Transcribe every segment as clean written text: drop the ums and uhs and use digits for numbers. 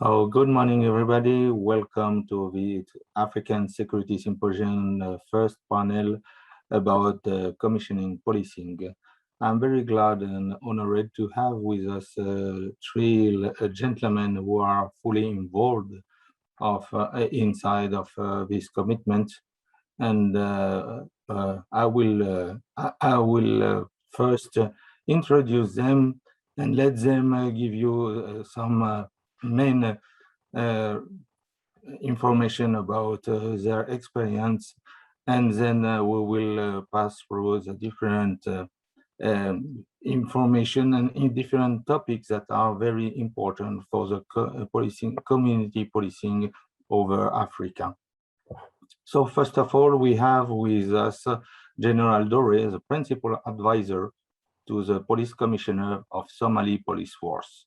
Oh, good morning, everybody. Welcome to the African Security Symposium first panel about commissioning policing. I'm very glad and honored to have with us three gentlemen who are fully involved inside of this commitment. And I will first introduce them and let them give you some main information about their experience, and then we will pass through the different information and in different topics that are very important for the community policing over Africa. So first of all, we have with us General Dore, the principal advisor to the police commissioner of Somali Police Force.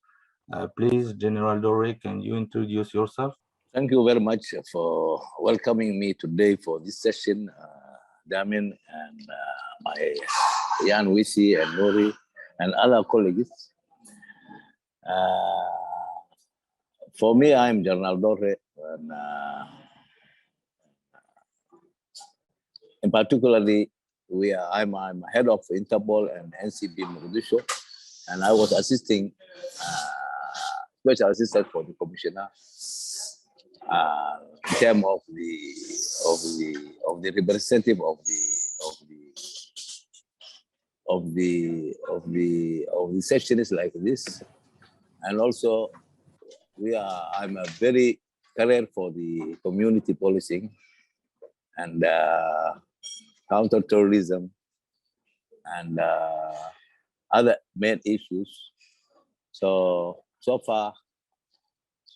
Please, General Dore, can you introduce yourself? Thank you very much for welcoming me today for this session, Damien and my Jan Wisi and Nori and other colleagues. For me, I'm General Dore, and in particularly, I'm head of Interpol and NCB Mogadishu, and I was assisting special assistant for the commissioner in terms of the representative of the sessions like this, and also I'm a very career for the community policing and counter-terrorism and other main issues. So far,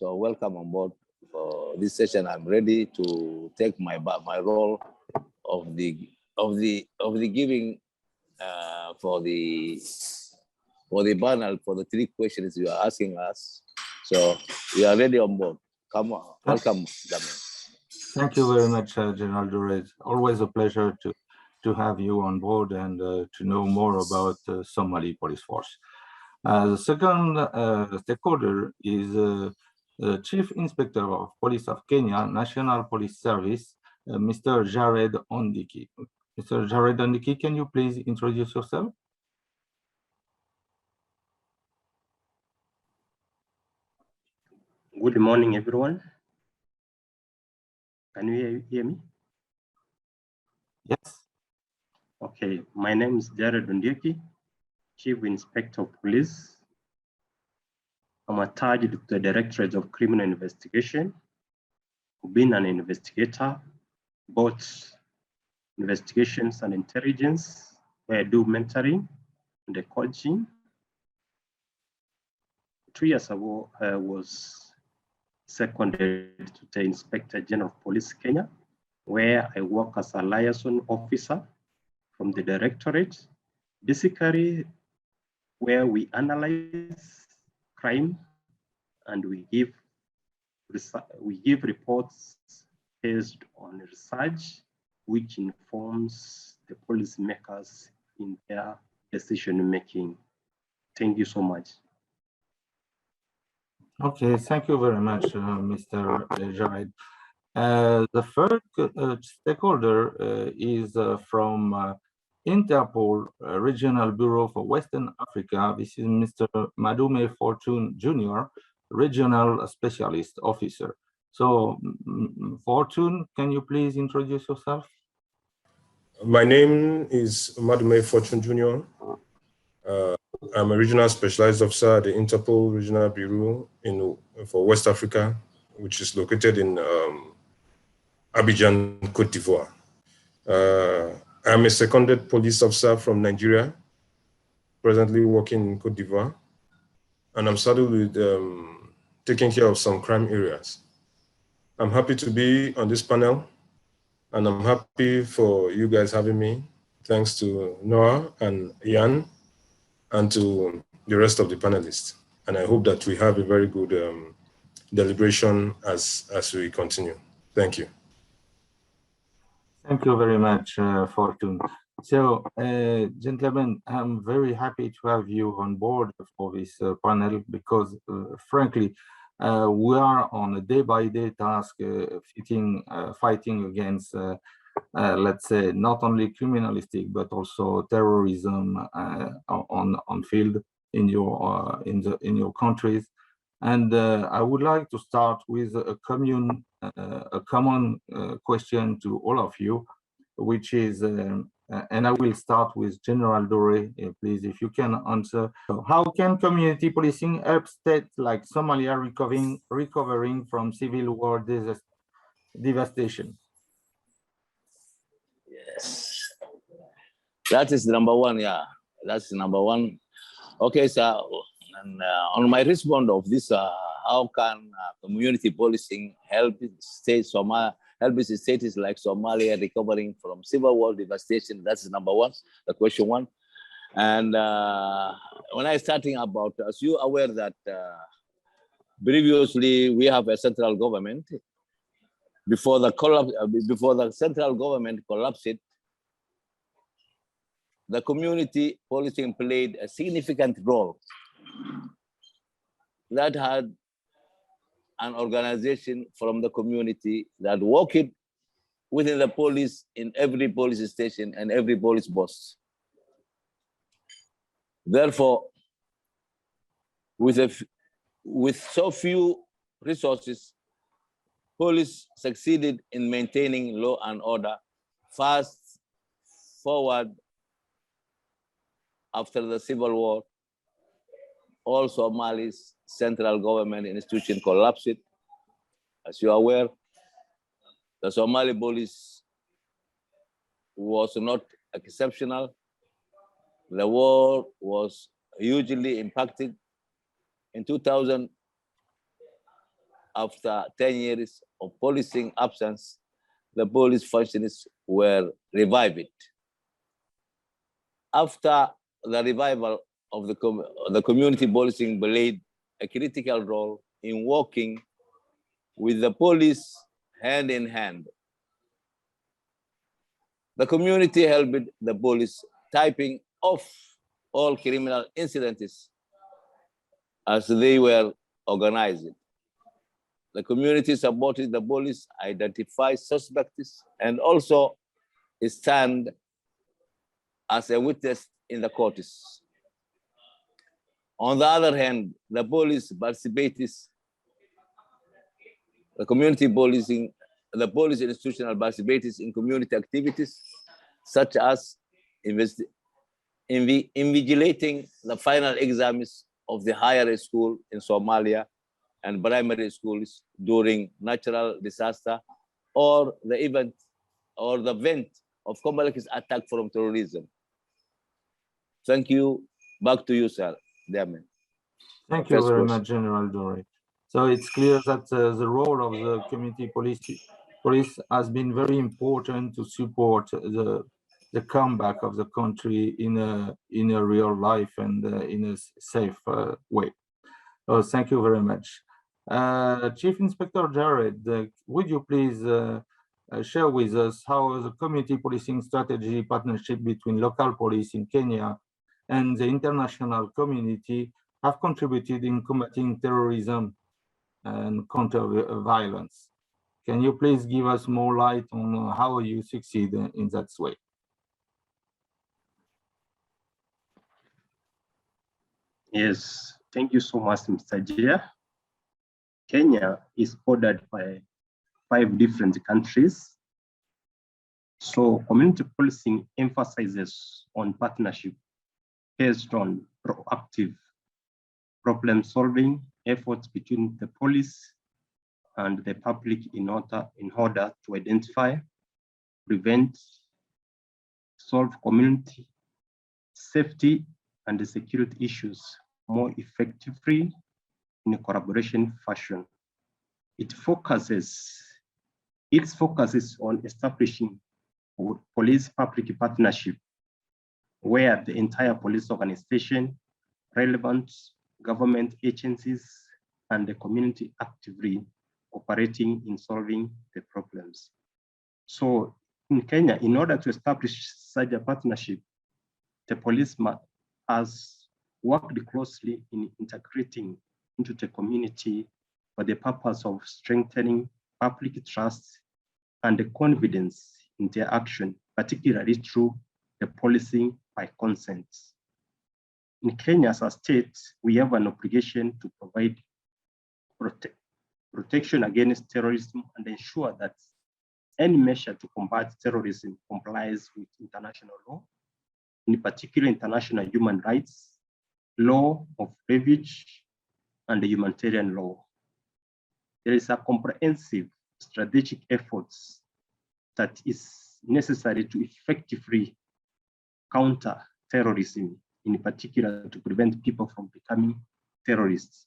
welcome on board for this session. I'm ready to take my role of the giving for the panel for the three questions you are asking us. So we are ready on board. Come on, welcome, Damien. Thank you very much, General Dore. It's always a pleasure to have you on board and to know more about Somali Police Force. The second stakeholder is the Chief Inspector of Police of Kenya, National Police Service, Mr. Jared Ondiki. Mr. Jared Ondiki, can you please introduce yourself? Good morning, everyone. Can you hear me? Yes. Okay, my name is Jared Ondiki, Chief Inspector of Police. I'm attached to the Directorate of Criminal Investigation. I've been an investigator, both investigations and intelligence, where I do mentoring and the coaching. 2 years ago, I was seconded to the Inspector General of Police Kenya, where I work as a liaison officer from the Directorate, basically where we analyze crime and we give reports based on research, which informs the policymakers in their decision making. Thank you so much. Okay, thank you very much, Mr. Jared. The third stakeholder is from Interpol Regional Bureau for Western Africa. This is Mr. Madume Fortune Jr., Regional Specialist Officer. So, Fortune, can you please introduce yourself? My name is Madume Fortune Jr. I'm a Regional Specialized Officer at the Interpol Regional Bureau for West Africa, which is located in Abidjan, Côte d'Ivoire. I'm a seconded police officer from Nigeria, presently working in Côte d'Ivoire, and I'm saddled with taking care of some crime areas. I'm happy to be on this panel, and I'm happy for you guys having me. Thanks to Noah and Jan, and to the rest of the panelists. And I hope that we have a very good deliberation as we continue. Thank you. Thank you very much, Fortune. So, gentlemen, I'm very happy to have you on board for this panel because, frankly, We are on a day-by-day task fighting against, let's say, not only criminalistic but also terrorism on field in your countries. And I would like to start with a common question to all of you, which is, and I will start with General Dore, please, if you can answer. So how can community policing help states like Somalia recovering from civil war devastation? Yes, that is number one. Yeah, that's number one. Okay, so and, on my response of this, how can community policing help states like Somalia recovering from civil war devastation? That's number one, the question one. And when I starting about, as you aware that previously we have a central government. Before the central government collapsed, the community policing played a significant role. That had an organization from the community that worked within the police in every police station and every police post. Therefore, with so few resources, police succeeded in maintaining law and order fast forward. After the civil war, all Somali's central government institution collapsed. As you are aware, the Somali police was not exceptional. The war was hugely impacted. In 2000, after 10 years of policing absence, the police functions were revived. After the revival of the community policing played a critical role in working with the police hand in hand. The community helped the police typing off all criminal incidents as they were organized. The community supported the police, identify suspects, and also stand as a witness in the courts. On the other hand, the police participates, the community policing, the police institutional participates in community activities such as invigilating the final exams of the higher school in Somalia and primary schools during natural disaster or the event of complex attack from terrorism. Thank you. Back to you, sir. Damien. Thank you very much, General Dore. So it's clear that the role of the community police has been very important to support the comeback of the country in a real life and in a safe way. So thank you very much. Chief Inspector Jared, would you please share with us how the community policing strategy partnership between local police in Kenya and the international community have contributed in combating terrorism and counter-violence? Can you please give us more light on how you succeed in that way? Yes, thank you so much, Mr. Jia. Kenya is bordered by 5 different countries. So community policing emphasizes on partnership based on proactive problem-solving efforts between the police and the public in order to identify, prevent, solve community safety and security issues more effectively in a collaboration fashion. Its focus is on establishing police-public partnership where the entire police organization, relevant government agencies, and the community actively operating in solving the problems. So in Kenya, in order to establish such a partnership, the police has worked closely in integrating into the community for the purpose of strengthening public trust and the confidence in their action, particularly through the policing by consent. In Kenya as a state, we have an obligation to provide protection against terrorism and ensure that any measure to combat terrorism complies with international law, in particular international human rights, law of refuge, and the humanitarian law. There is a comprehensive strategic efforts that is necessary to effectively counter terrorism, in particular to prevent people from becoming terrorists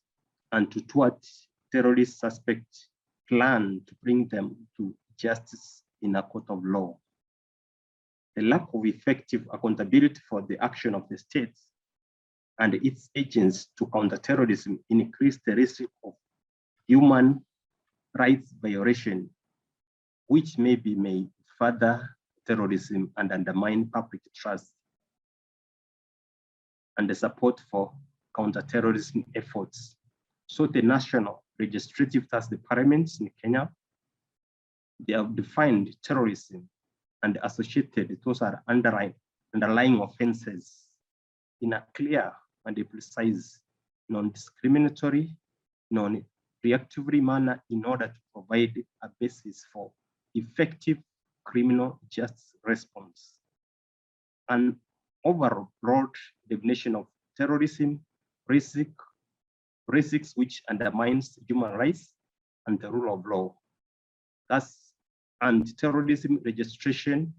and to thwart terrorist suspects plan to bring them to justice in a court of law. The lack of effective accountability for the action of the state and its agents to counter terrorism increase the risk of human rights violation, which may further terrorism and undermine public trust and the support for counter-terrorism efforts. So the national legislative task, the parliaments in Kenya, they have defined terrorism and associated, those are underlying offenses in a clear and precise, non-discriminatory, non-reactive manner in order to provide a basis for effective criminal justice response. An overall broad definition of terrorism, risks which undermines human rights and the rule of law. Thus, anti-terrorism registration,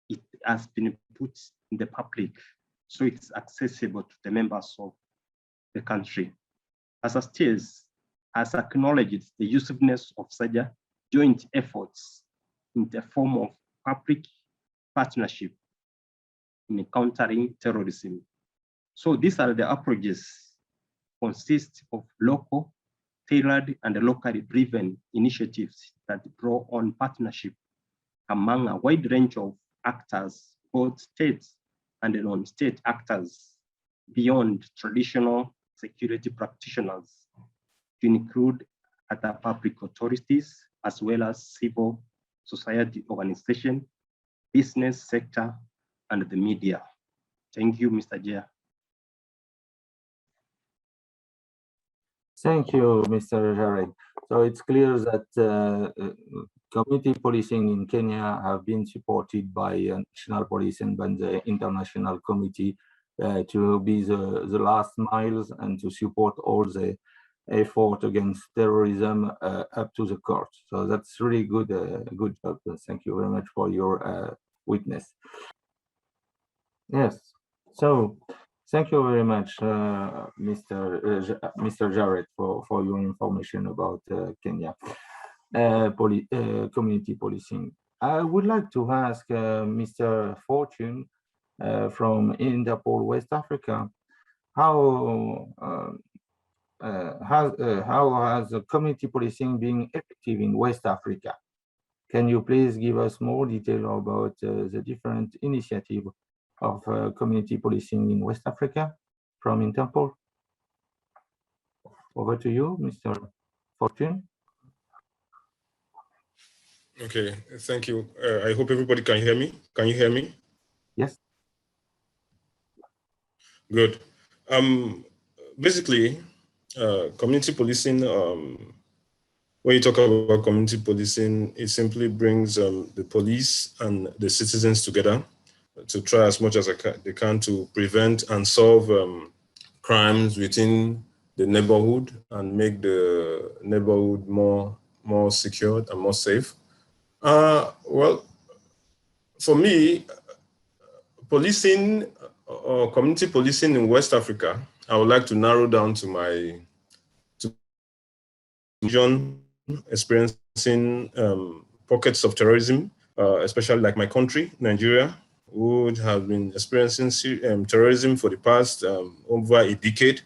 it has been put in the public, so it's accessible to the members of the country. As a state, has acknowledged the usefulness of such joint efforts in the form of public partnership in countering terrorism. So these are the approaches consist of local, tailored, and locally driven initiatives that draw on partnership among a wide range of actors, both states and non-state actors, beyond traditional security practitioners, to include other public authorities, as well as civil society organization, business sector, and the media. Thank you, Mr. Chair. Thank you, Mr. Jared. So it's clear that community policing in Kenya have been supported by national police and by the international committee to be the last miles and to support all the effort against terrorism up to the court. So that's really good, good job. Thank you very much for your witness. Yes. So thank you very much, Mr. Jarrett, for your information about Kenya community policing. I would like to ask Mr. Fortune from Interpol West Africa, how has community policing been effective in West Africa? Can you please give us more detail about the different initiatives of community policing in West Africa from Interpol? Over to you, Mr. Fortune. Okay, thank you. I hope everybody can hear me. Can you hear me? Yes. Good. Basically, community policing, when you talk about community policing, it simply brings the police and the citizens together to try as much as they can to prevent and solve crimes within the neighborhood and make the neighborhood more secured and more safe. Well, for me, policing or community policing in West Africa, I would like to narrow down to my region experiencing pockets of terrorism, especially like my country, Nigeria, would have been experiencing terrorism for the past over a decade.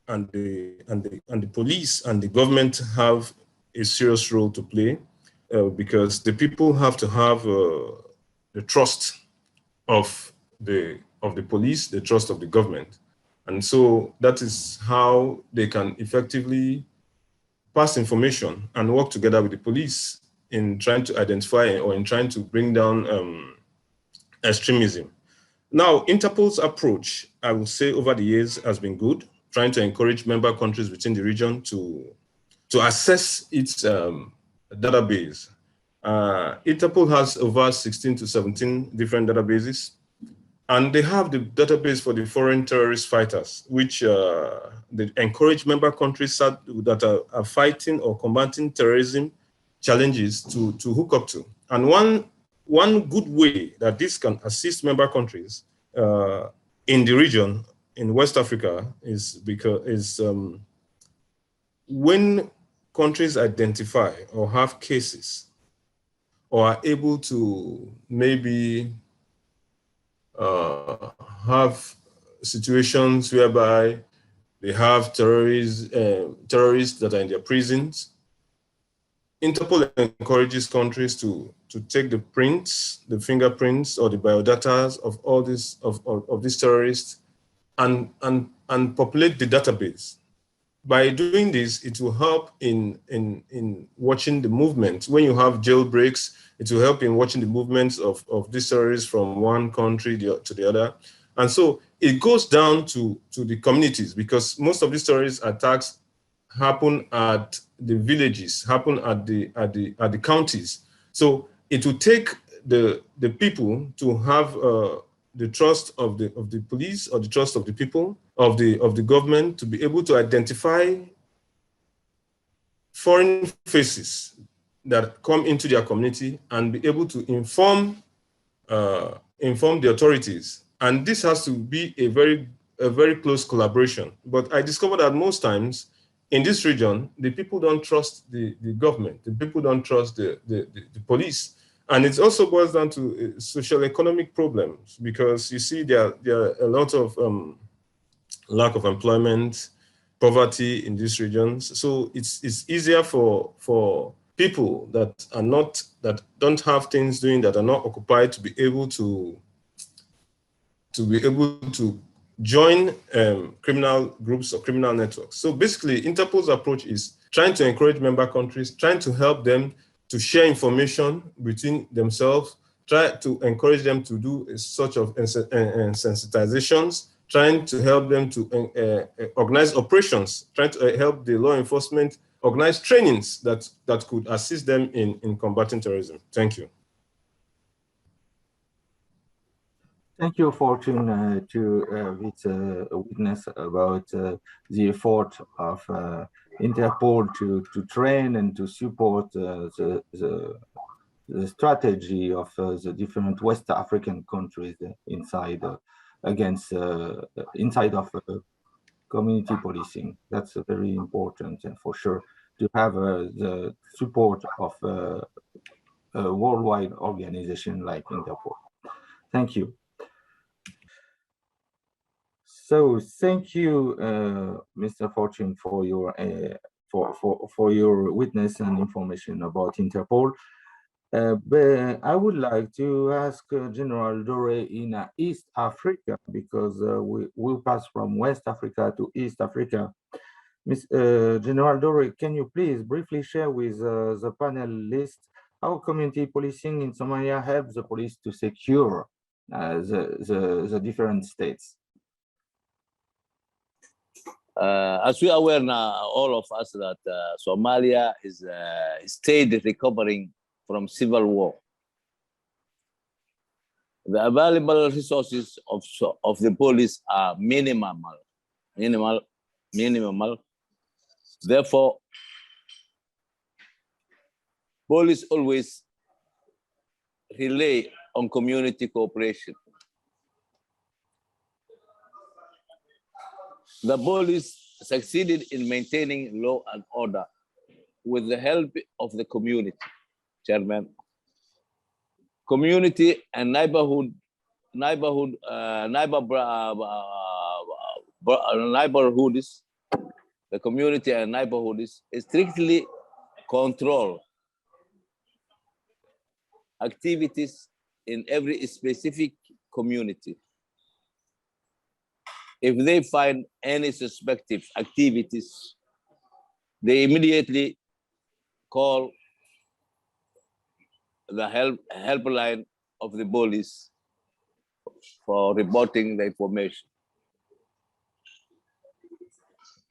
And the police and the government have a serious role to play because the people have to have the trust of the police, the trust of the government. And so that is how they can effectively pass information and work together with the police in trying to identify or in trying to bring down extremism. Now, Interpol's approach, I would say over the years has been good, trying to encourage member countries within the region to assess its database. Interpol has over 16 to 17 different databases, and they have the database for the foreign terrorist fighters, which they encourage member countries that are fighting or combating terrorism challenges to hook up to. And one good way that this can assist member countries in the region, in West Africa, is when countries identify or have cases or are able to maybe have situations whereby they have terrorists that are in their prisons. Interpol encourages countries to take the prints, the fingerprints, or the biodata of all these of these terrorists and populate the database. By doing this, it will help in watching the movement. When you have jailbreaks, it will help in watching the movements of these terrorists from one country to the other. And so it goes down to the communities, because most of these terrorist attacks happen at the villages, happen at the counties. So it will take the people to have the trust of the police, or the trust of the people, of the government, to be able to identify foreign faces that come into their community and be able to inform the authorities. And this has to be a very close collaboration. But I discovered that most times in this region, the people don't trust the government. The people don't trust the police. And it also boils down to social economic problems, because you see there are a lot of lack of employment, poverty in these regions. So it's easier for people that don't have things doing, that are not occupied, to be able to join criminal groups or criminal networks. So basically, Interpol's approach is trying to encourage member countries, trying to help them to share information between themselves, try to encourage them to do a sort of sensitizations, trying to help them to organize operations, trying to help the law enforcement organize trainings that could assist them in combating terrorism. Thank you. Thank you, Fortune, to witness about the effort of Interpol to train and to support the strategy of the different West African countries inside of community policing. That's very important, for sure, to have the support of a worldwide organization like Interpol. Thank you. So thank you, Mr. Fortune, for your witness and information about Interpol. But I would like to ask General Dore in East Africa, because we will pass from West Africa to East Africa. General Dore, can you please briefly share with the panelists how community policing in Somalia helps the police to secure the different states? As we are aware now, all of us, that Somalia is a state recovering from civil war. The available resources of the police are minimal. Therefore, police always rely on community cooperation. The police succeeded in maintaining law and order with the help of the community, Chairman. Community and neighborhoods the community and neighborhoods strictly control activities in every specific community. if they find any suspected activities, they immediately call the helpline of the police for reporting the information.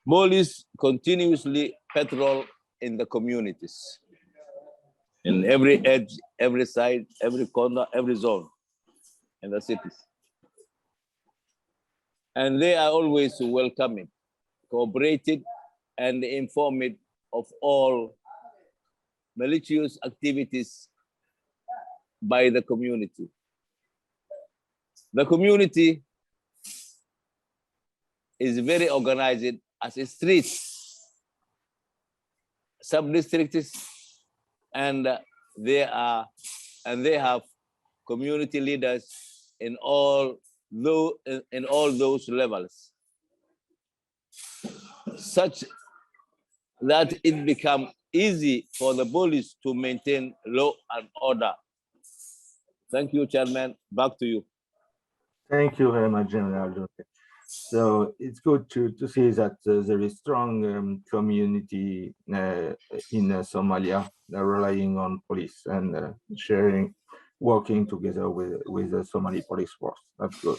Police continuously patrol in the communities, in every edge, every side, every corner, every zone in the cities. And they are always welcoming, cooperated, and informed of all malicious activities by the community. The community is very organized as a streets, sub-districts, and they have community leaders in all those levels, such that it becomes easy for the police to maintain law and order. Thank you, Chairman. Back to you. Thank you very much, General Dore. So it's good to see that there is strong community in Somalia relying on police and working together with the Somali police force. That's good.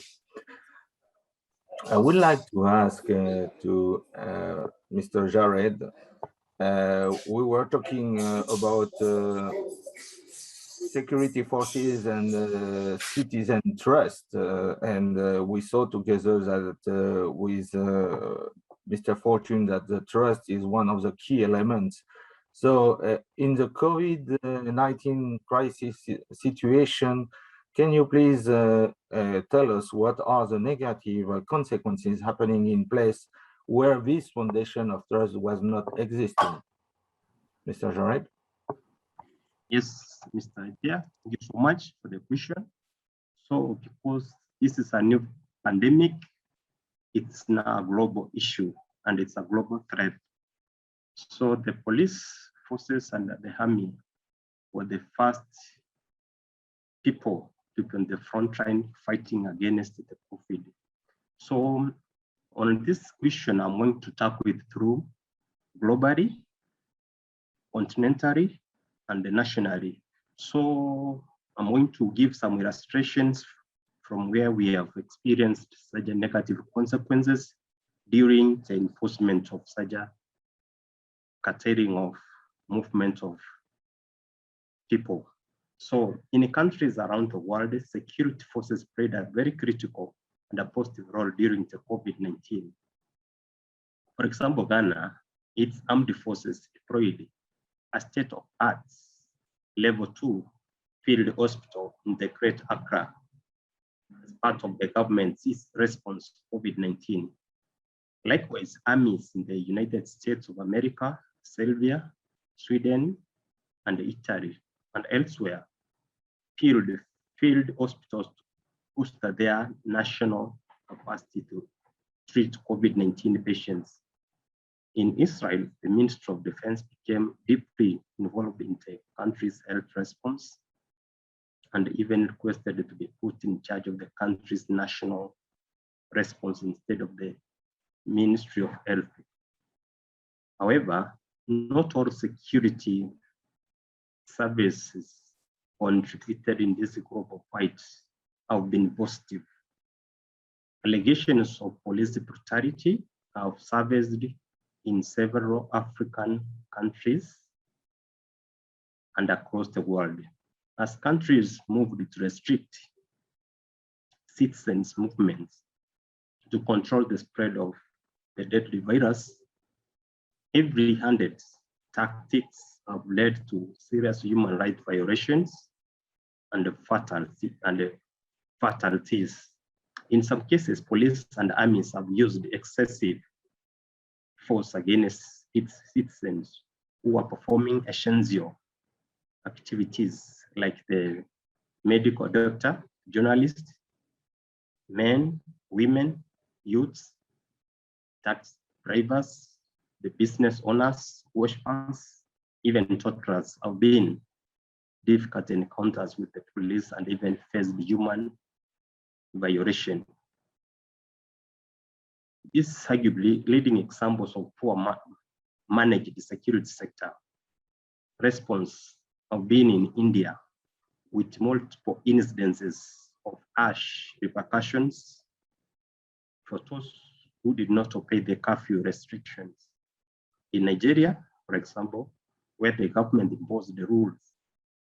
I would like to ask to Mr. Jared. We were talking about security forces and citizen trust, and we saw together that with Mr. Fortune that the trust is one of the key elements. So in the COVID-19 crisis situation, can you please tell us what are the negative consequences happening in place where this foundation of trust was not existing? Mr. Jared? Yes, Mr. Ipia, thank you so much for the question. So because this is a new pandemic, it's now a global issue and it's a global threat. So the police forces and the army were the first people to be on the front line fighting against the COVID. So on this question, I'm going to tackle it through globally, continentally, and nationally. So I'm going to give some illustrations from where we have experienced such negative consequences during the enforcement of such a curtailing of movement of people. So in countries around the world, security forces played a very critical and a positive role during the COVID-19. For example, Ghana, its armed forces deployed a state-of-art level 2 field hospital in the Great Accra as part of the government's response to COVID-19. Likewise, armies in the United States of America, Serbia, Sweden, and Italy, and elsewhere, field hospitals to boost their national capacity to treat COVID-19 patients. In Israel, the Ministry of Defense became deeply involved in the country's health response and even requested to be put in charge of the country's national response instead of the Ministry of Health. However, not all security services contributed in this global fight have been positive. Allegations of police brutality have surfaced in several African countries and across the world. As countries moved to restrict citizens' movements to control the spread of the deadly virus, heavy-handed tactics have led to serious human rights violations and fatalities. In some cases, police and armies have used excessive force against its citizens who are performing essential activities like the medical doctor, journalists, men, women, youths, taxi drivers, the business owners, worshipers, even toddlers have been difficult encounters with the police and even faced human violation. These arguably leading examples of poor managed security sector response of being in India with multiple incidences of harsh repercussions for those who did not obey the curfew restrictions. In Nigeria, for example, where the government imposed the rules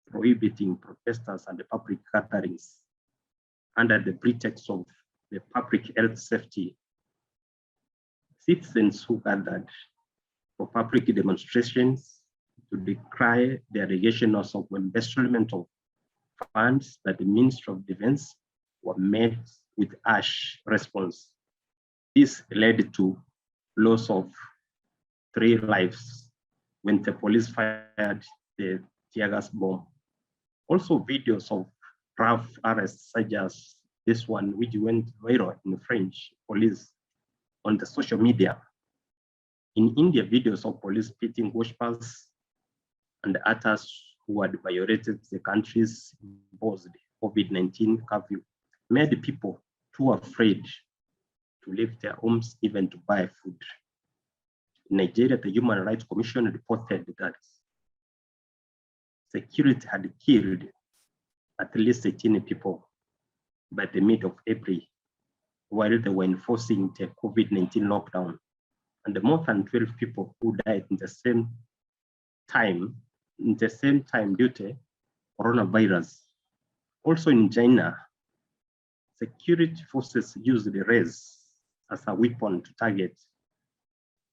prohibiting protesters and the public gatherings under the pretext of the public health safety, citizens who gathered for public demonstrations to decry the allegations of embezzlement of funds that the Ministry of Defense were met with harsh response. This led to loss of 3 lives when the police fired the tear gas bomb. Also, videos of rough arrests, such as this one, which went viral in French police on the social media. In India, videos of police beating worshippers and others who had violated the country's imposed COVID-19 curfew made people too afraid to leave their homes, even to buy food. In Nigeria, the Human Rights Commission reported that security had killed at least 18 people by the mid of April, while they were enforcing the COVID-19 lockdown, and more than 12 people who died in the same time due to coronavirus. Also in China, security forces used the race as a weapon to target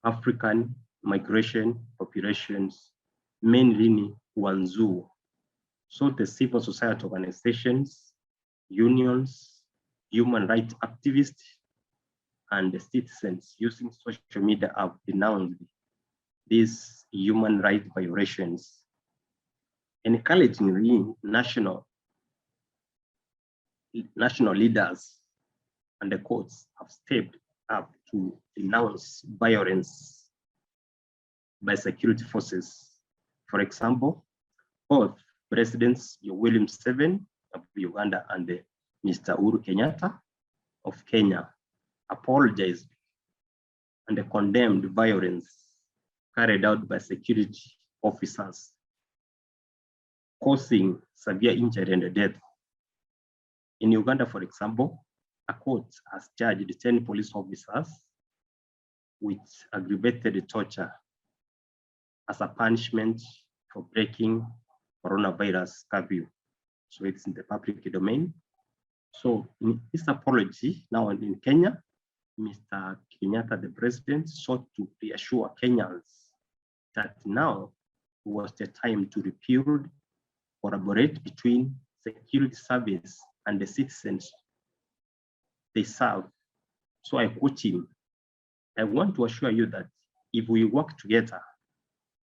African migration populations, mainly in Guangzhou. So the civil society organizations, unions, human rights activists, and the citizens using social media have denounced these human rights violations, encouraging national leaders and the courts have stepped up to denounce violence by security forces. For example, both Presidents William Museveni of Uganda and Mr. Uhuru Kenyatta of Kenya apologized and condemned violence carried out by security officers, causing severe injury and death. In Uganda, for example, a court has charged 10 police officers with aggravated torture as a punishment for breaking coronavirus curfew. So it's in the public domain. So in this apology, now in Kenya, Mr. Kenyatta, the president, sought to reassure Kenyans that now was the time to rebuild, collaborate between security service and the citizens they serve. So I quote him, "I want to assure you that if we work together,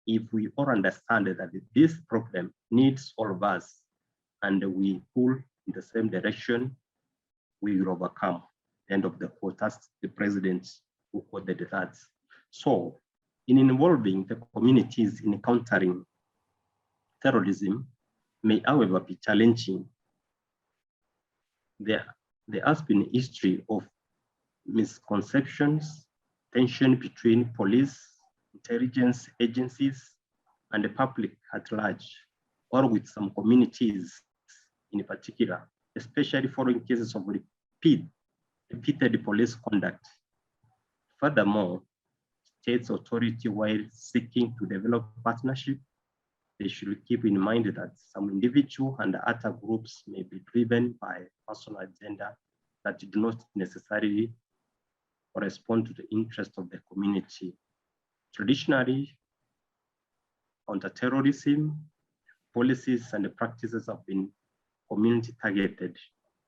if we all understand that this problem needs all of us and we pull in the same direction, we will overcome." End of the quote. That's the president who quoted that. So in involving the communities in countering terrorism may, however, be challenging. There has been a history of misconceptions, tension between police, intelligence agencies, and the public at large, or with some communities in particular, especially following cases of repeated police conduct. Furthermore, states authority, while seeking to develop partnership, they should keep in mind that some individual and other groups may be driven by personal agenda that do not necessarily correspond to the interest of the community. Traditionally, counterterrorism policies and practices have been community targeted,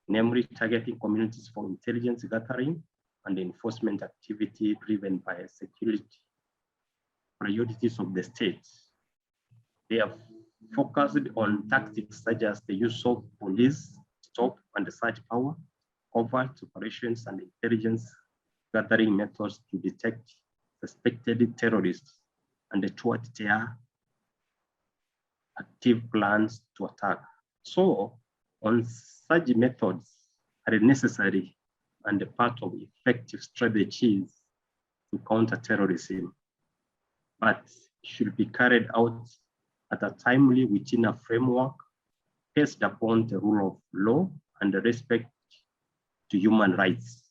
namely targeting communities for intelligence gathering and enforcement activity driven by security priorities of the state. They have focused on tactics such as the use of police, stop and search power, covert operations, and intelligence gathering methods to detect suspected terrorists and thwart their active plans to attack. So, on such methods are necessary and a part of effective strategies to counter terrorism, but should be carried out at a timely within a framework based upon the rule of law and the respect to human rights.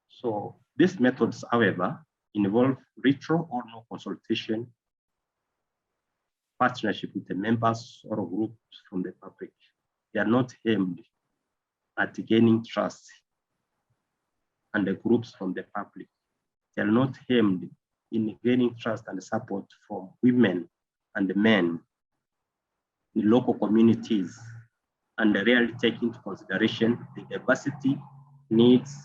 So these methods, however, involve retro or no consultation, partnership with the members or groups from the public. They are not aimed at gaining trust and the groups from the public. They are not aimed in gaining trust and support from women and men in local communities, and rarely take into consideration the diversity, needs,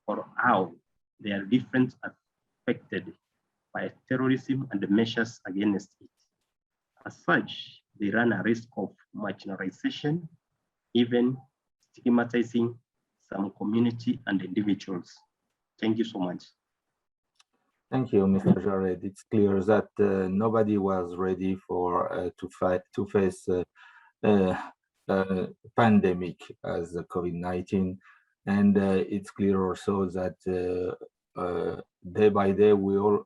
or how they are different affected by terrorism and the measures against it. As such, they run a risk of marginalization, even stigmatizing some community and individuals. Thank you so much. Thank you, Mr. Jared. It's clear that nobody was ready for to face pandemic as the COVID-19, and it's clear also that day by day we all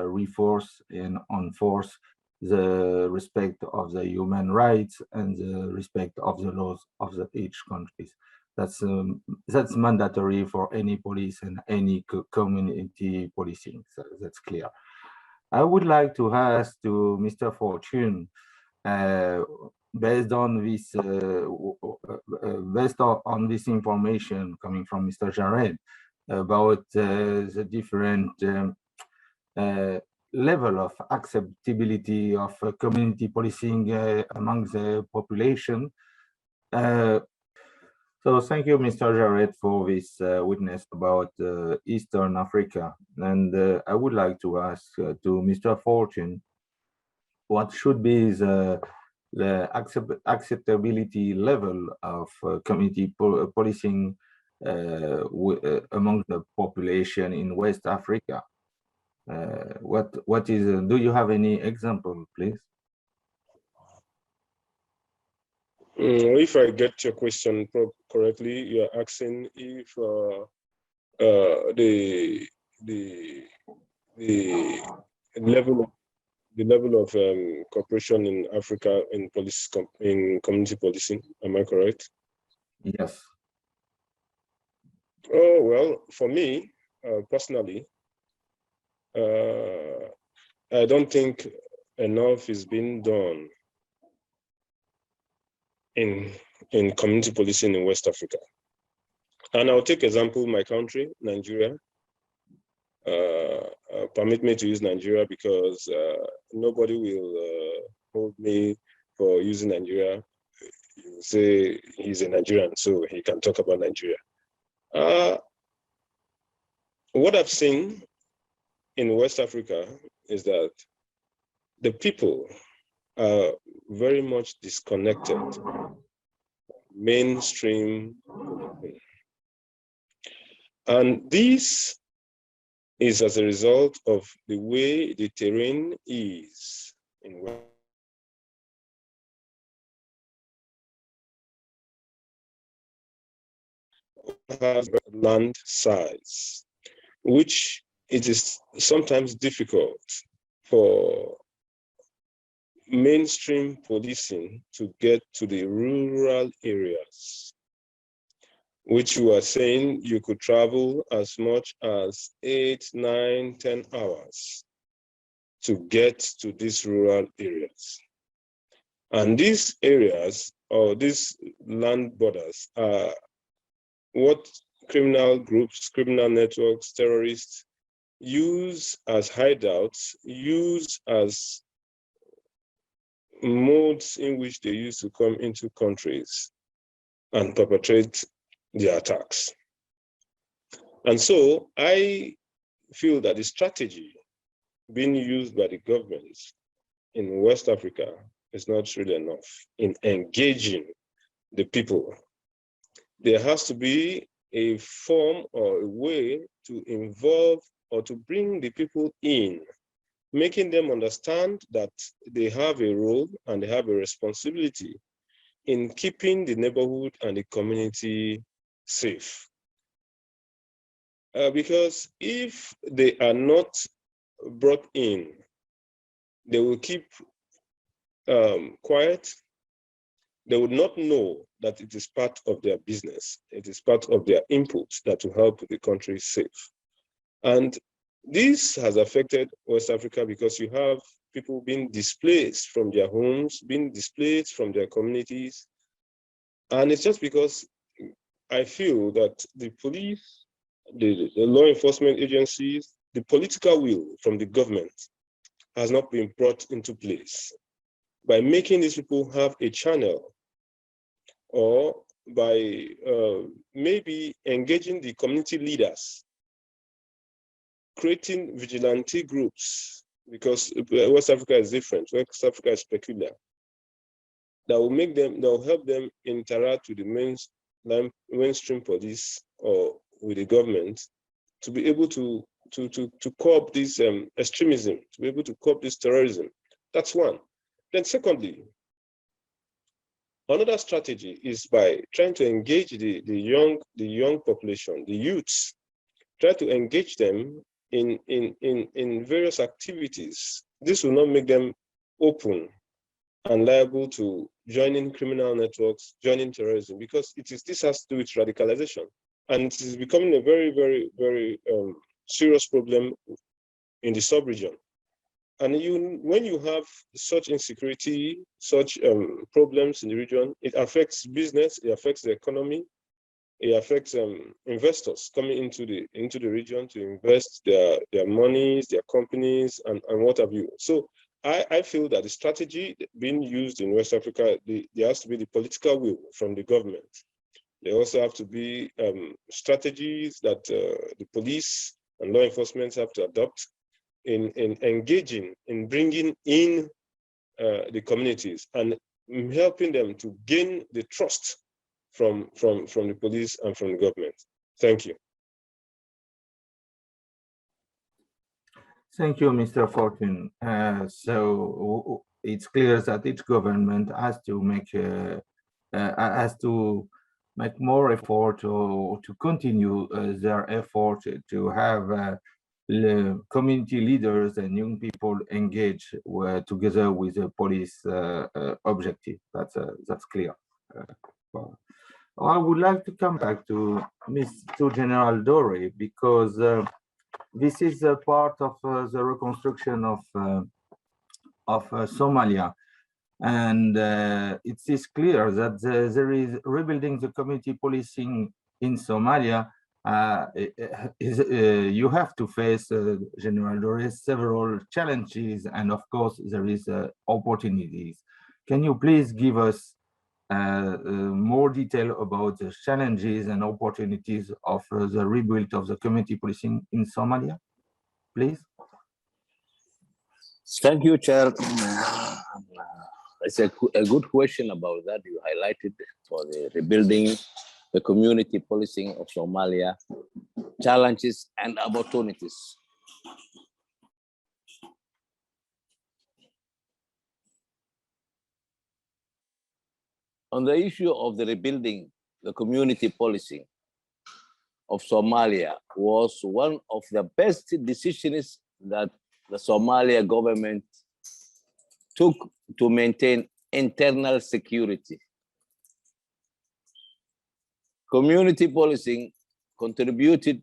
reinforce and enforce the respect of the human rights and the respect of the laws of each country. That's mandatory for any police and any community policing. So that's clear. I would like to ask to Mr. Fortune, based on this information coming from Mr. Jared about the different level of acceptability of community policing among the population. So thank you, Mr. Jared, for this witness about Eastern Africa. And I would like to ask to Mr. Fortune, what should be the acceptability level of community policing among the population in West Africa? What is? Do you have any example, please? If I get your question correctly, you are asking if the level of cooperation in Africa in community policing. Am I correct? Yes. Oh well, for me personally, I don't think enough is being done in community policing in West Africa. And I'll take example my country, Nigeria. Permit me to use Nigeria because nobody will hold me for using Nigeria. You will say he's a Nigerian, so he can talk about Nigeria. What I've seen in West Africa is that the people are very much disconnected mainstream, and this is as a result of the way the terrain is in has land size, which it is sometimes difficult for mainstream policing to get to the rural areas, which you are saying you could travel as much as 8, 9, 10 hours to get to these rural areas. And these areas or these land borders are what criminal groups, criminal networks, terrorists use as hideouts, use as modes in which they used to come into countries and perpetrate their attacks. And so I feel that the strategy being used by the governments in West Africa is not really enough in engaging the people. There has to be a form or a way to involve or to bring the people in, making them understand that they have a role and they have a responsibility in keeping the neighborhood and the community safe. Because if they are not brought in, they will keep quiet. They would not know that it is part of their business. It is part of their input that will help the country safe. And this has affected West Africa because you have people being displaced from their homes, being displaced from their communities. And it's just because I feel that the police, the law enforcement agencies, the political will from the government has not been brought into place. By making these people have a channel, or by maybe engaging the community leaders, creating vigilante groups, because West Africa is different, West Africa is peculiar, that will make them, that will help them interact with the mainstream police or with the government to be able to curb this extremism, to be able to curb this terrorism. That's one. Then secondly, another strategy is by trying to engage the young population, the youths, try to engage them in various activities. This will not make them open and liable to joining criminal networks, joining terrorism, because this has to do with radicalization. And it is becoming a very, very, very serious problem in the sub-region. And when you have such insecurity, such problems in the region, it affects business, it affects the economy, it affects investors coming into the region to invest their monies, their companies, and what have you. So I feel that the strategy being used in West Africa, there has to be the political will from the government. There also have to be strategies that the police and law enforcement have to adopt in engaging, in bringing in the communities and helping them to gain the trust from the police and from the government. Thank you. Thank you, Mr. Fortune. So it's clear that each government has to make more effort to continue their effort to have community leaders and young people engage together with the police objective. That's clear. I would like to come back to General Dore, because this is a part of the reconstruction of Somalia, and it is clear that there is rebuilding the community policing in Somalia. You have to face, General Dore, several challenges, and of course there is opportunities. Can you please give us more detail about the challenges and opportunities of the rebuild of the community policing in Somalia, please? Thank you, Chair. It's a good question about that you highlighted for the rebuilding the community policing of Somalia, challenges and opportunities. On the issue of the rebuilding the community policing of Somalia was one of the best decisions that the Somalia government took to maintain internal security. Community policing contributed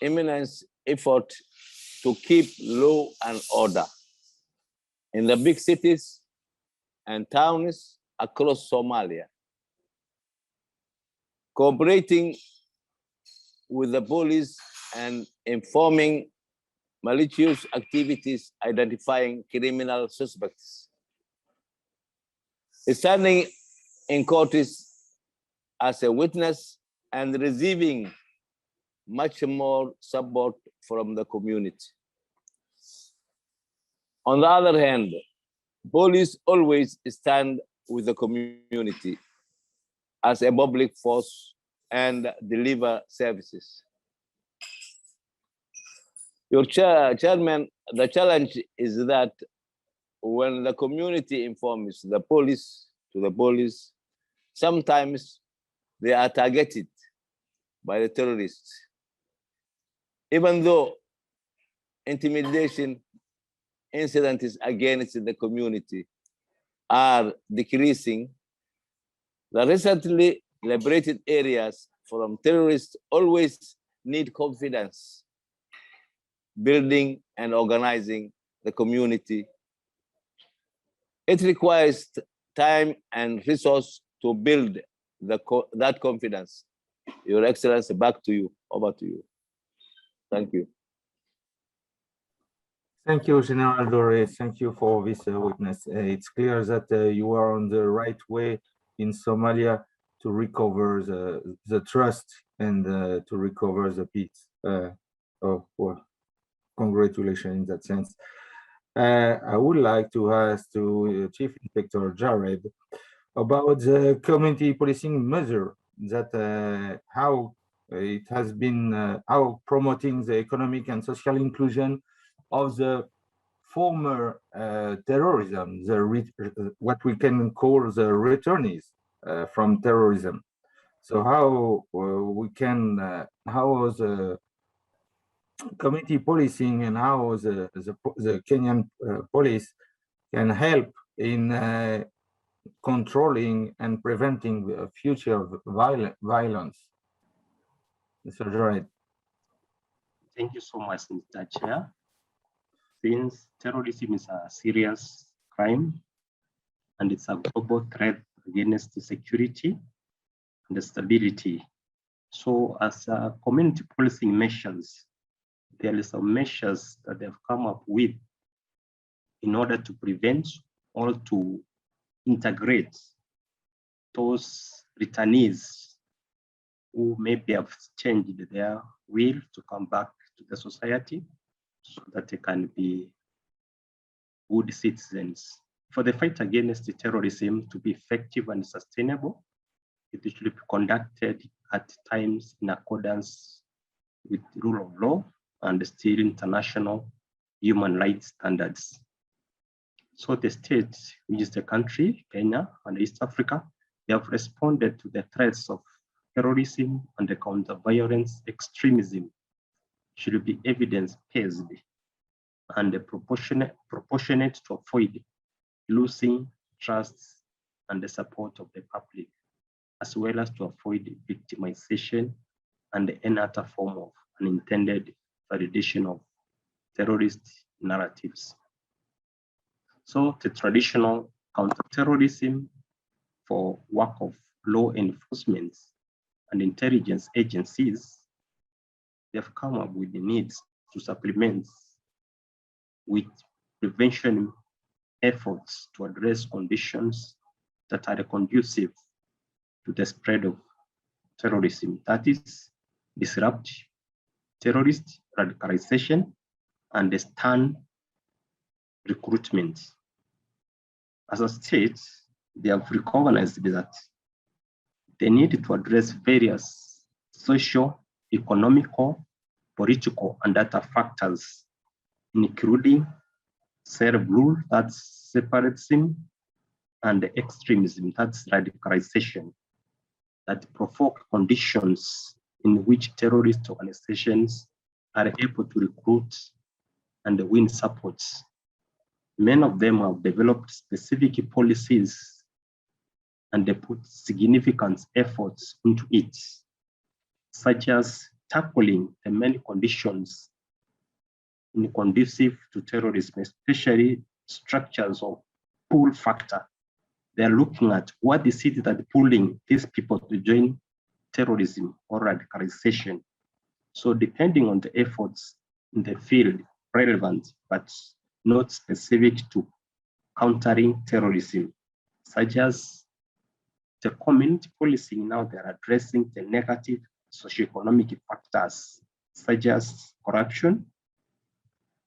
immense effort to keep law and order in the big cities and towns across Somalia, cooperating with the police and informing malicious activities, identifying criminal suspects, standing in courts as a witness, and receiving much more support from the community. On the other hand, police always stand with the community as a public force and deliver services. Your chairman, the challenge is that when the community informs the police, sometimes they are targeted by the terrorists. Even though intimidation incidents against the community are decreasing, the recently liberated areas from terrorists always need confidence building and organizing the community. It requires time and resource to build that confidence. Your Excellency, back to you, over to you. Thank you. Thank you, General Dore. Thank you for this witness. It's clear that you are on the right way in Somalia to recover the trust and to recover the peace. Well, congratulations in that sense. I would like to ask to Chief Inspector Jared about the community policing measure, that how it has been, how promoting the economic and social inclusion of the former terrorism, what we can call the returnees from terrorism. So how we can, how the community policing and how the Kenyan police can help in controlling and preventing future violence. Mr. Jared. Thank you so much, Mr. Chair. Since terrorism is a serious crime and it's a global threat against the security and the stability. So as community policing measures, there are some measures that they've come up with in order to prevent or to integrate those returnees who maybe have changed their will to come back to the society so that they can be good citizens. For the fight against the terrorism to be effective and sustainable, it should be conducted at times in accordance with the rule of law and still international human rights standards. So the state, which is the country, Kenya and East Africa, they have responded to the threats of terrorism and the counter-violence extremism should be evidence-based and proportionate to avoid losing trust and the support of the public, as well as to avoid victimization and any other form of unintended validation of terrorist narratives. So the traditional counterterrorism for work of law enforcement and intelligence agencies, they have come up with the needs to supplement with prevention efforts to address conditions that are conducive to the spread of terrorism, that is, disrupt terrorist radicalization and stun recruitment. As a state, they have recognized that they need to address various social, economical, political, and other factors, including self-rule, that's separatism, and extremism, that's radicalization, that provoke conditions in which terrorist organizations are able to recruit and win support. Many of them have developed specific policies and they put significant efforts into it, such as tackling the many conditions conducive to terrorism, especially structures of pull factor. They're looking at what is it that pulling these people to join terrorism or radicalization. So depending on the efforts in the field, relevant, but not specific to countering terrorism, such as the community policing, now they're addressing the negative socioeconomic factors, such as corruption,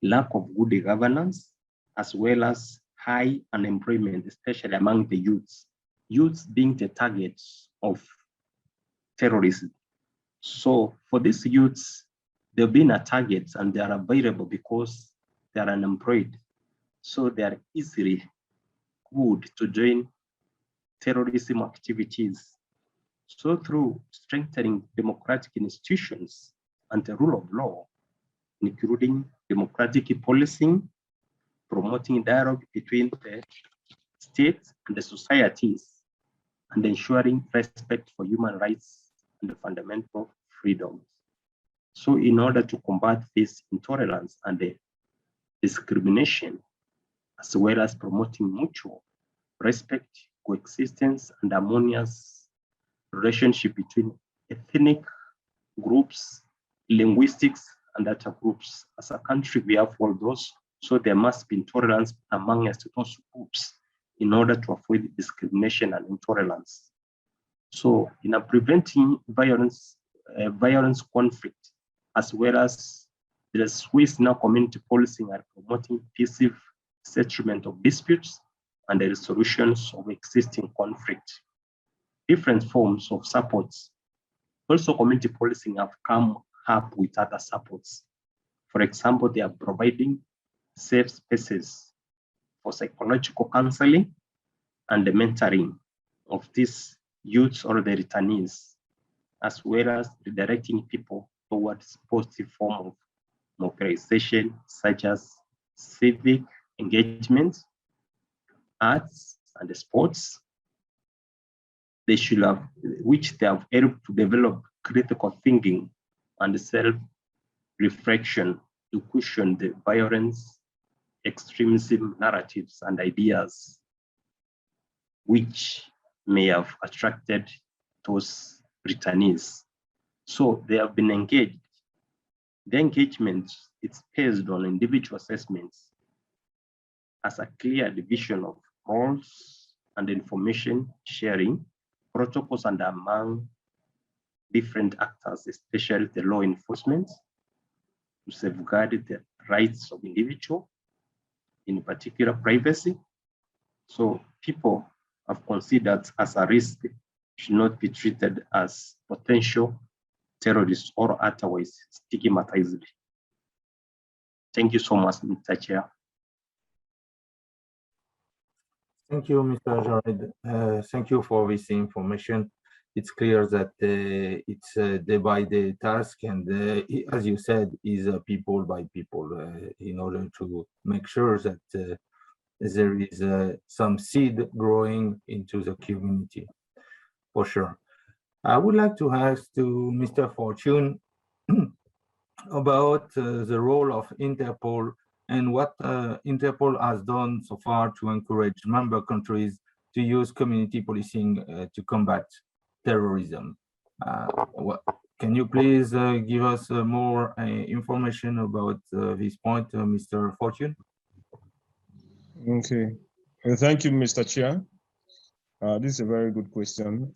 lack of good governance, as well as high unemployment, especially among the youths. Youths being the targets of terrorism. So for these youths, they've been a target and they are available because they are unemployed. So they are easily good to join terrorism activities. So through strengthening democratic institutions and the rule of law, including democratic policing, promoting dialogue between the states and the societies, and ensuring respect for human rights and the fundamental freedoms. So in order to combat this intolerance and the discrimination, as well as promoting mutual respect, coexistence, and harmonious relationship between ethnic groups, linguistics, and other groups. As a country, we have all those, so there must be intolerance among us, those groups, in order to avoid discrimination and intolerance. So in preventing violence conflict, as well as the Swiss now community policing are promoting peaceful settlement of disputes and the resolutions of existing conflict. Different forms of supports. Also, community policing have come up with other supports. For example, they are providing safe spaces for psychological counseling and the mentoring of these youths or the returnees, as well as redirecting people towards positive form of mobilization, such as civic engagement, arts, and sports. They should have, which they have helped to develop critical thinking and self-reflection to cushion the violence, extremism narratives and ideas which may have attracted those returnees. So they have been engaged. The engagement is based on individual assessments as a clear division of roles and information sharing, protocols and among different actors, especially the law enforcement, to safeguard the rights of individual, in particular privacy. So people have considered as a risk should not be treated as potential terrorists or otherwise stigmatized. Thank you so much, Mr. Chair. Thank you, Mr. Jared. Thank you for this information. It's clear that it's a day-by-day task, and as you said, is people by people in order to make sure that there is some seed growing into the community, for sure. I would like to ask to Mr. Fortune about the role of Interpol and what Interpol has done so far to encourage member countries to use community policing to combat terrorism. Can you please give us more information about this point, Mr. Fortune? Okay. Thank you, Mr. Chair. This is a very good question.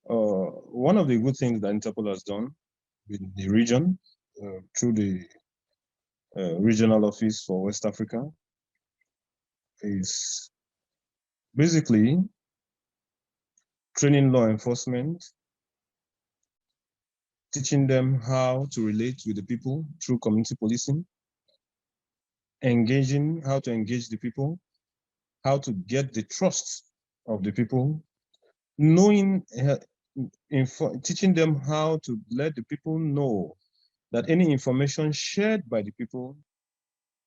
One of the good things that Interpol has done with the region through the regional office for West Africa is basically training law enforcement, teaching them how to relate with the people through community policing, how to engage the people, how to get the trust of the people, teaching them how to let the people know that any information shared by the people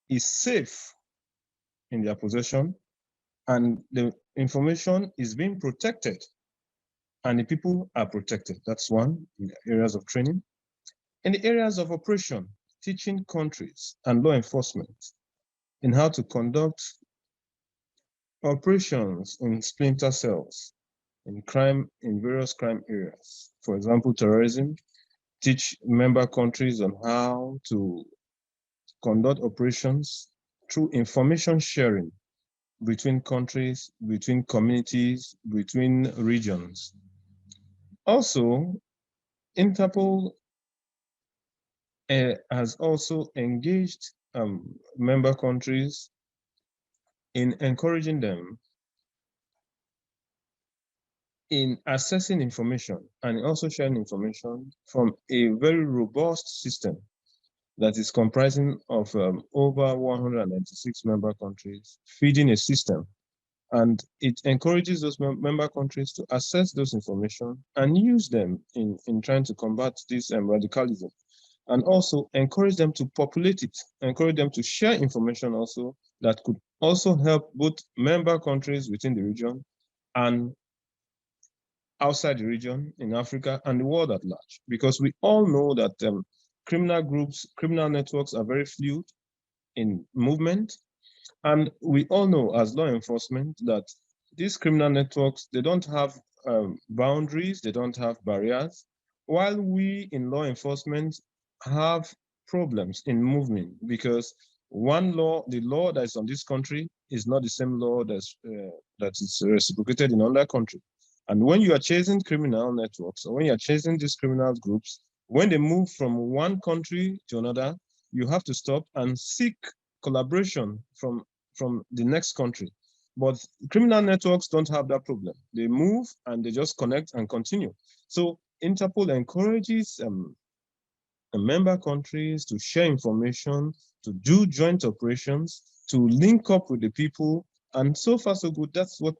is safe in their possession and the information is being protected and the people are protected. That's one in the areas of training. In the areas of operation, teaching countries and law enforcement in how to conduct operations in splinter cells in various crime areas. For example, terrorism, teach member countries on how to conduct operations through information sharing between countries, between communities, between regions. Also, Interpol has also engaged member countries in encouraging them in accessing information and also sharing information from a very robust system that is comprising of over 196 member countries, feeding a system. And it encourages those member countries to access those information and use them in trying to combat this radicalism and also encourage them to populate it, encourage them to share information also that could also help both member countries within the region and outside the region in Africa and the world at large. Because we all know that criminal groups, criminal networks are very fluid in movement. And we all know as law enforcement that these criminal networks, they don't have boundaries, they don't have barriers, while we in law enforcement have problems in moving because one law, the law that is on this country is not the same law that is reciprocated in another country. And when you are chasing criminal networks or when you are chasing these criminal groups, when they move from one country to another, you have to stop and seek collaboration from the next country. But criminal networks don't have that problem. They move and they just connect and continue. So Interpol encourages member countries to share information, to do joint operations, to link up with the people. And so far, so good. That's what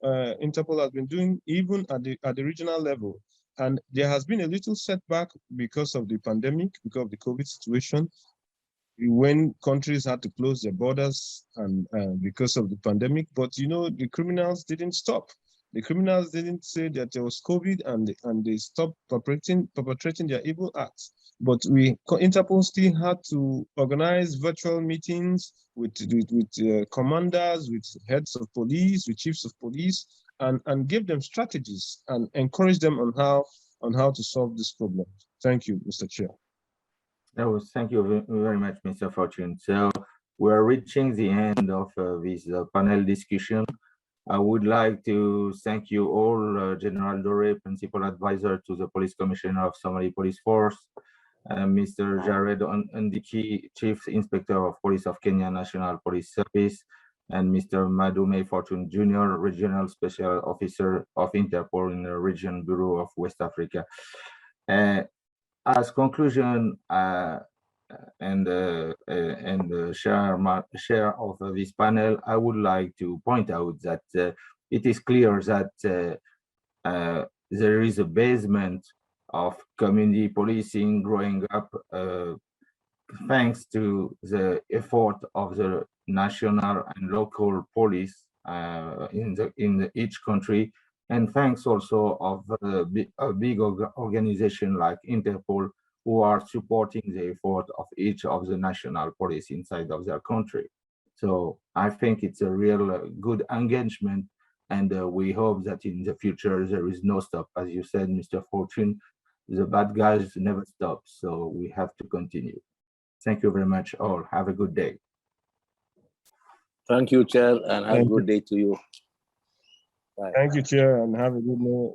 Interpol has been doing, even at the regional level. And there has been a little setback because of the pandemic, because of the COVID situation, when countries had to close their borders and because of the pandemic. But you know, the criminals didn't stop. The criminals didn't say that there was COVID and they stopped perpetrating their evil acts. But Interpol still had to organize virtual meetings with commanders, with heads of police, with chiefs of police, and give them strategies and encourage them on how to solve this problem. Thank you, Mr. Chair. Thank you very much, Mr. Fortune. So we're reaching the end of this panel discussion. I would like to thank you all, General Dore, Principal Advisor to the Police Commissioner of Somali Police Force, Mr. Jared Ndiki, Chief Inspector of Police of Kenya National Police Service, and Mr. Madume Fortune Jr., Regional Special Officer of Interpol in the Region Bureau of West Africa. As conclusion and share of this panel, I would like to point out that it is clear that there is a basement of community policing growing up thanks to the effort of the national and local police in each country, and thanks also of a big organization like Interpol, who are supporting the effort of each of the national police inside of their country. So I think it's a real good engagement, and we hope that in the future there is no stop. As you said, Mr. Fortune, the bad guys never stop, so we have to continue. Thank you very much all. Have a good day. Thank you, Chair, and have a good day to you. Bye. Thank you, Chair, and have a good day.